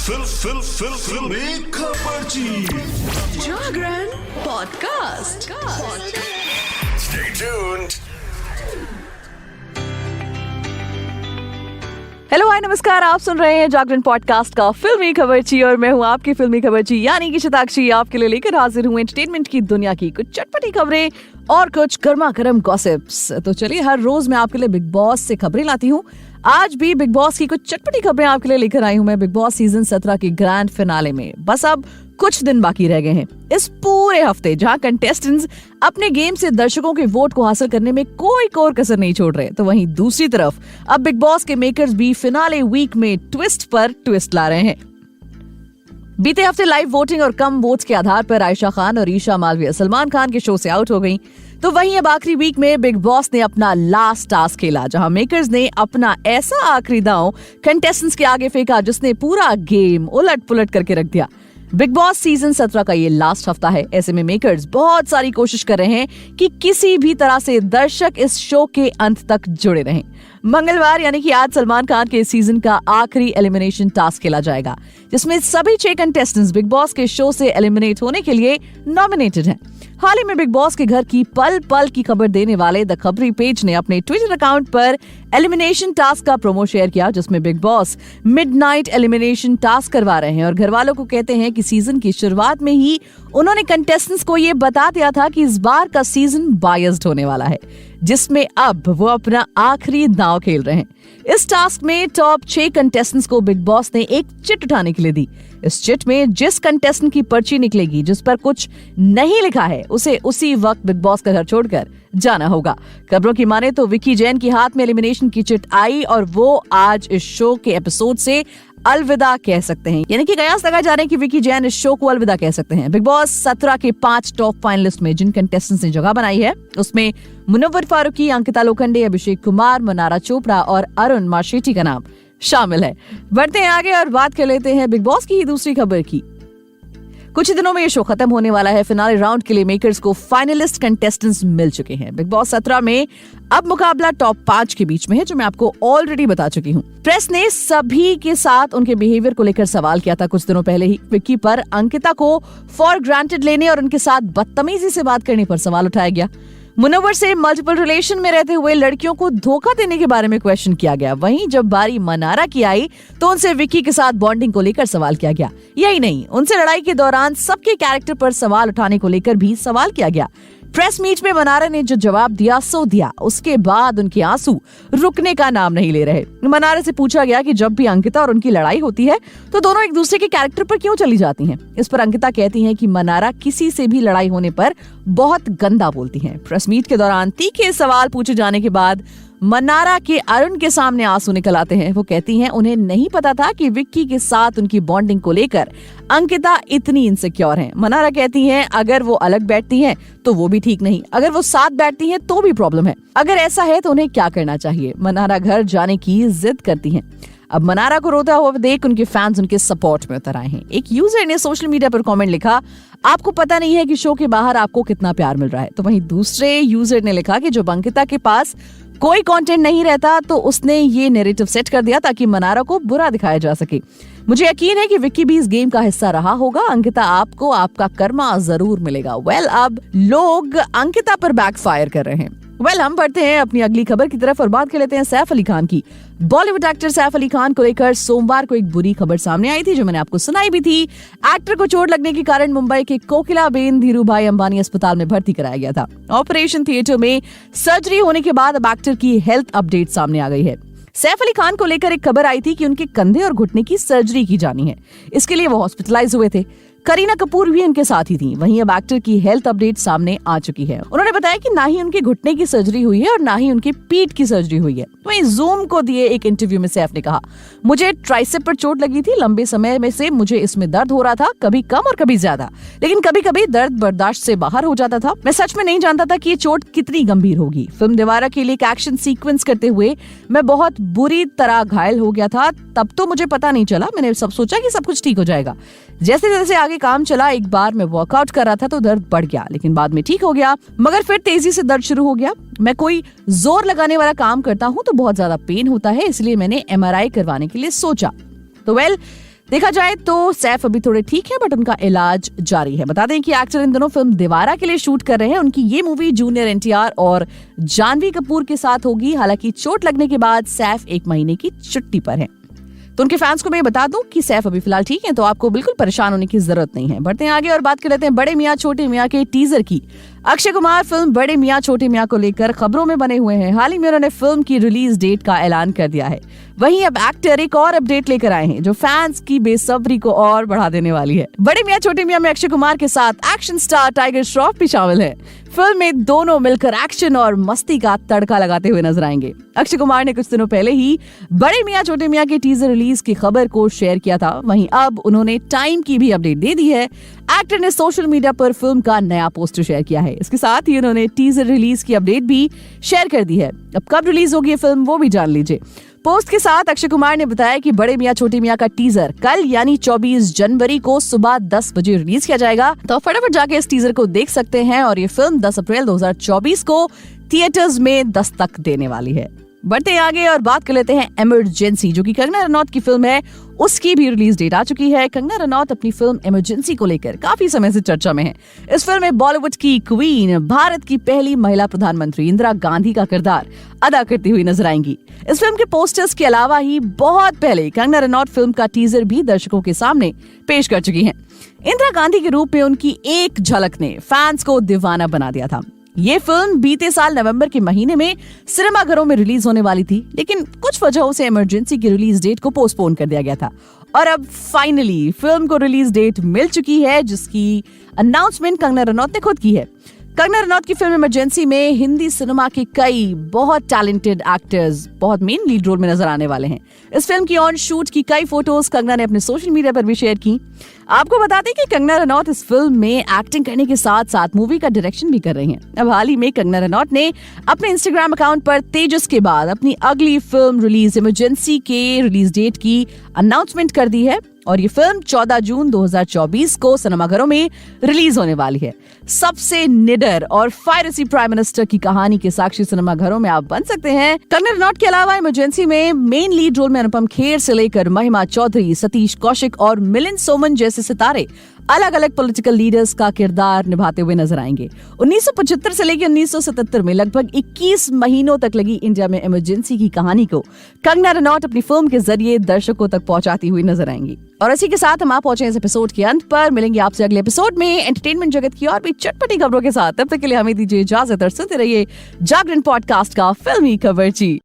फिल्मी खबरची Jagran podcast. Stay tuned. Hello hi नमस्कार, आप सुन रहे हैं जागरण पॉडकास्ट का फिल्मी खबरची और मैं हूं आपकी फिल्मी खबरची यानी कि शताक्षी। आपके लिए लेकर हाजिर हूं एंटरटेनमेंट की दुनिया की कुछ चटपटी खबरें और कुछ गर्मा गर्म गॉसिप्स। तो चलिए, हर रोज मैं आपके लिए बिग बॉस से खबरें लाती हूं। आज भी बिग बॉस की कुछ चटपटी खबरें आपके लिए लेकर आई हूं मैं बिग बॉस सीजन 17 के ग्रैंड फिनाले में। बस अब कुछ दिन बाकी रह गए हैं इस पूरे हफ्ते, जहां कंटेस्टेंट्स अपने गेम से दर्शकों के वोट को हासिल करने में कोई कोर कसर नहीं छोड़ रहे। तो वहीं दूसरी तरफ अब बिग बॉस के मेकर्स भी फिनाले वीक में ट्विस्ट पर ट्विस्ट ला रहे हैं। बीते हफ्ते लाइव वोटिंग और कम वोट्स के आधार पर आयशा खान और ईशा मालविया सलमान खान के शो से आउट हो गईं। तो वहीं अब आखिरी वीक में बिग बॉस ने अपना लास्ट टास्क खेला, जहां मेकर्स ने अपना ऐसा आखिरी दांव कंटेस्टेंट्स के आगे फेंका जिसने पूरा गेम उलट पुलट करके रख दिया। बिग बॉस सीजन 17 का ये लास्ट हफ्ता है। ऐसे में मेकर्स बहुत सारी कोशिश कर रहे हैं कि किसी भी तरह से दर्शक इस शो के अंत तक जुड़े रहें। मंगलवार यानी कि आज सलमान खान के सीजन का आखिरी एलिमिनेशन टास्क खेला जाएगा, जिसमें सभी 6 कंटेस्टेंट्स बिग बॉस के शो से एलिमिनेट होने के लिए नॉमिनेटेड हैं। हाल ही में बिग बॉस के घर की पल पल की खबर देने वाले द खबरी पेज ने अपने ट्विटर अकाउंट पर एलिमिनेशन टास्क का प्रोमो शेयर किया, जिसमें big boss midnight elimination task करवा रहे हैं और घर वालों को कहते हैं कि सीजन की शुरुआत में ही उन्होंने कंटेस्टेंट्स को ये बता दिया था कि इस बार का सीजन बायस्ड होने वाला है, जिसमें अब वो अपना आखिरी दांव खेल रहे हैं। इस टास्क में टॉप 6 कंटेस्टेंट्स को बिग बॉस ने एक चिट उठाने के लिए दी। इस चिट में जिस कंटेस्टेंट की पर्ची निकलेगी जिस पर कुछ नहीं लिखा है, उसे उसी वक्त बिग बॉस का घर छोड़कर जाना होगा। खबरों की माने तो विक्की जैन के हाथ में एलिमिनेशन की चिट आई और वो आज इस शो के एपिसोड से अलविदा कह सकते हैं, यानी कि कयास लगाए जा रहे हैं कि विक्की जैन इस शो को अलविदा कह सकते हैं। बिग बॉस 17 के 5 टॉप फाइनलिस्ट में जिन कंटेस्टेंट्स ने जगह बनाई है, उसमें मुनव्वर फारूकी, अंकिता लोखंडे, अभिषेक कुमार, मनारा चोपड़ा और अरुण माशेट्टी का नाम शामिल है। बढ़ते हैं आगे और बात कर लेते हैं बिग बॉस की ही दूसरी खबर की। कुछ ही दिनों में ये शो खत्म होने वाला है। फिनाले राउंड के लिए मेकर्स को फाइनलिस्ट कंटेस्टेंट्स मिल चुके हैं। बिग बॉस 17 में अब मुकाबला टॉप 5 के बीच में है, जो मैं आपको ऑलरेडी बता चुकी हूँ। प्रेस ने सभी के साथ उनके बिहेवियर को लेकर सवाल किया था कुछ दिनों पहले ही। विक्की पर अंकिता को फॉर ग्रांटेड लेने और उनके साथ बदतमीजी से बात करने पर सवाल उठाया गया। मुनव्वर से मल्टीपल रिलेशन में रहते हुए लड़कियों को धोखा देने के बारे में क्वेश्चन किया गया। वहीं जब बारी मनारा की आई तो उनसे विक्की के साथ बॉन्डिंग को लेकर सवाल किया गया। यही नहीं, उनसे लड़ाई के दौरान सबके कैरेक्टर पर सवाल उठाने को लेकर भी सवाल किया गया। प्रेस मीट में मनारा ने जो जवाब दिया सो दिया। उसके बाद उनके आंसू रुकने का नाम नहीं ले रहे। मनारा से पूछा गया कि जब भी अंकिता और उनकी लड़ाई होती है तो दोनों एक दूसरे के कैरेक्टर पर क्यों चली जाती हैं। इस पर अंकिता कहती हैं कि मनारा किसी से भी लड़ाई होने पर बहुत गंदा बोलती हैं। प्रेस मीट के दौरान तीखे सवाल पूछे जाने के बाद मनारा के अरुण के सामने आंसू निकल आते हैं। वो कहती हैं उन्हें नहीं पता था कि विक्की के साथ उनकी बॉन्डिंग को लेकर अंकिता इतनी इनसिक्योर हैं। मनारा कहती हैं अगर वो अलग बैठती हैं तो वो भी ठीक नहीं, अगर वो साथ बैठती हैं तो भी प्रॉब्लम है। अगर ऐसा है तो उन्हें क्या करना चाहिए। मनारा घर जाने की जिद करती हैं। अब मनारा को रोता हुआ देख उनके फैंस उनके सपोर्ट में उतर आए हैं। एक यूजर ने सोशल मीडिया पर कमेंट लिखा, आपको पता नहीं है कि शो के बाहर आपको कितना प्यार मिल रहा है। तो वहीं दूसरे यूजर ने लिखा कि जब अंकिता के पास कोई कंटेंट नहीं रहता तो उसने ये नैरेटिव सेट कर दिया ताकि मनारा को बुरा दिखाया जा सके। मुझे यकीन है कि विक्की भी इस गेम का हिस्सा रहा होगा। अंकिता, आपको आपका कर्मा जरूर मिलेगा। अब लोग अंकिता पर बैकफायर कर रहे हैं। हम बढ़ते हैं अपनी अगली खबर की तरफ और बात कर लेते हैं सैफ अली खान की। बॉलीवुड एक्टर सैफ अली खान को लेकर सोमवार को एक बुरी खबर सामने आई थी, जो मैंने आपको सुनाई भी थी। एक्टर को चोट लगने के कारण मुंबई के कोकिलाबेन धीरूभाई अंबानी अस्पताल में भर्ती कराया गया था। ऑपरेशन थिएटर में सर्जरी होने के बाद अब एक्टर की हेल्थ अपडेट सामने आ गई है। सैफ अली खान को लेकर एक खबर आई थी कि उनके कंधे और घुटने की सर्जरी की जानी है। इसके लिए वो हॉस्पिटलाइज हुए थे। करीना कपूर भी उनके साथ ही थी। वहीं अब एक्टर की हेल्थ अपडेट सामने आ चुकी है। उन्होंने बताया कि ना ही उनके घुटने की सर्जरी हुई है और ना ही उनके पीठ की सर्जरी हुई है। वहीं जूम को दिए एक इंटरव्यू में सैफ ने कहा, मुझे ट्राइसेप पर चोट लगी थी। लंबे समय में से मुझे इसमें दर्द हो रहा था, कभी कम और कभी ज्यादा, लेकिन कभी कभी दर्द बर्दाश्त से बाहर हो जाता था। मैं सच में नहीं जानता था कि ये चोट कितनी गंभीर होगी। फिल्म दीवारा के लिए एक एक्शन सीक्वेंस करते हुए मैं बहुत बुरी तरह घायल हो गया था। तब तो मुझे पता नहीं चला। मैंने सब सोचा कि सब कुछ ठीक हो जाएगा। जैसे जैसे आगे काम चला, एक बार मैं वर्कआउट कर रहा था तो दर्द बढ़ गया, लेकिन बाद में ठीक हो गया, मगर फिर तेजी से दर्द शुरू हो गया। मैं कोई जोर लगाने वाला काम करता हूँ तो बहुत ज्यादा पेन होता है, इसलिए मैंने MRI करवाने के लिए सोचा। तो देखा जाए तो सैफ अभी थोड़े ठीक है, बट उनका इलाज जारी है। बता दें कि एक्टर इन दिनों फिल्म दीवारा के लिए शूट कर रहे हैं। उनकी ये मूवी जूनियर एनटीआर और जानवी कपूर के साथ होगी। हालांकि चोट लगने के बाद सैफ 1 महीने की छुट्टी पर हैं। तो उनके फैंस को मैं बता दूं कि सैफ अभी फिलहाल ठीक है, तो आपको बिल्कुल परेशान होने की जरूरत नहीं है। बढ़ते हैं आगे और बात कर लेते हैं बड़े मियां छोटे मियां के टीजर की। अक्षय कुमार फिल्म बड़े मियां छोटे मियां को लेकर खबरों में बने हुए हैं। हाल ही में उन्होंने फिल्म की रिलीज डेट का ऐलान कर दिया है। वहीं अब एक्टर एक और अपडेट लेकर आए हैं जो फैंस की बेसब्री को और बढ़ा देने वाली है। बड़े मियां छोटे मियां में अक्षय कुमार के साथ एक्शन स्टार टाइगर श्रॉफ भी शामिल है। फिल्म में दोनों मिलकर एक्शन और मस्ती का तड़का लगाते हुए नजर आएंगे। अक्षय कुमार ने कुछ दिनों पहले ही बड़े मियां छोटे मियां के टीजर रिलीज की खबर को शेयर किया था। वहीं अब उन्होंने टाइम की भी अपडेट दे दी है। एक्टर ने सोशल मीडिया पर फिल्म का नया पोस्टर शेयर किया है। इसके साथ ही उन्होंने टीजर रिलीज की अपडेट भी शेयर कर दी है। अब कब रिलीज होगी ये फिल्म वो भी जान लीजिए। पोस्ट के साथ अक्षय कुमार ने बताया कि बड़े मियां छोटे मियां का टीजर कल यानी 24 जनवरी को सुबह 10 बजे रिलीज किया जाएगा। तो फटाफट जाके इस टीजर को देख सकते हैं और ये फिल्म 10 अप्रैल 2024 को थिएटर्स में दस्तक देने वाली है। बढ़ते आगे और बात कर लेते हैं इमरजेंसी, जो कि कंगना रनौत की फिल्म है। उसकी भी रिलीज डेट आ चुकी है। कंगना रनौत अपनी फिल्म इमरजेंसी को लेकर काफी समय से चर्चा में है। इस फिल्म में बॉलीवुड की क्वीन, भारत की पहली महिला प्रधानमंत्री इंदिरा गांधी का किरदार अदा करती हुई नजर आएंगी। इस फिल्म के पोस्टर्स के अलावा ही बहुत पहले कंगना रनौत फिल्म का टीजर भी दर्शकों के सामने पेश कर चुकी हैं। इंदिरा गांधी के रूप में उनकी एक झलक ने फैंस को दीवाना बना दिया था। ये फिल्म बीते साल नवंबर के महीने में सिनेमाघरों में रिलीज होने वाली थी, लेकिन कुछ वजहों से इमरजेंसी की रिलीज डेट को पोस्टपोन कर दिया गया था और अब फाइनली फिल्म को रिलीज डेट मिल चुकी है, जिसकी अनाउंसमेंट कंगना रनौत ने खुद की है। कंगना रनौत की फिल्म इमरजेंसी में हिंदी सिनेमा के कई बहुत टैलेंटेड एक्टर्स बहुत मेन लीड रोल में नजर आने वाले हैं। इस फिल्म की ऑन शूट की कई फोटोज कंगना ने अपने सोशल मीडिया पर भी शेयर की। आपको बता दें कि कंगना रनौत इस फिल्म में एक्टिंग करने के साथ साथ मूवी का डायरेक्शन भी कर रही हैं। अब हाल ही में कंगना रनौत ने अपने इंस्टाग्राम अकाउंट पर तेजस के बाद अपनी अगली फिल्म रिलीज इमरजेंसी के रिलीज डेट की अनाउंसमेंट कर दी है और ये फिल्म 14 जून 2024 को सिनेमाघरों में रिलीज होने वाली है। सबसे निडर और फायरसी प्राइम मिनिस्टर की कहानी के साक्षी सिनेमाघरों में आप बन सकते हैं। कंगना रनौत के अलावा इमरजेंसी में मेन लीड रोल में अनुपम खेर से लेकर महिमा चौधरी, सतीश कौशिक और मिलिंद सोमन जैसे सितारे अलग अलग पॉलिटिकल लीडर्स का किरदार निभाते हुए नजर आएंगे। 1975 से लेकर 1977 में लगभग 21 महीनों तक लगी इंडिया में इमरजेंसी की कहानी को कंगना रनौत अपनी फिल्म के जरिए दर्शकों तक पहुंचाती हुई नजर आएंगी। और इसी के साथ हम आप पहुंचे इस एपिसोड के अंत पर। मिलेंगे आपसे अगले एपिसोड में एंटरटेनमेंट जगत की और भी चटपटी खबरों के साथ। तब तक के लिए हमें दीजिए इजाजत और सुनते रहिए जागरण पॉडकास्ट का फिल्मी खबरची।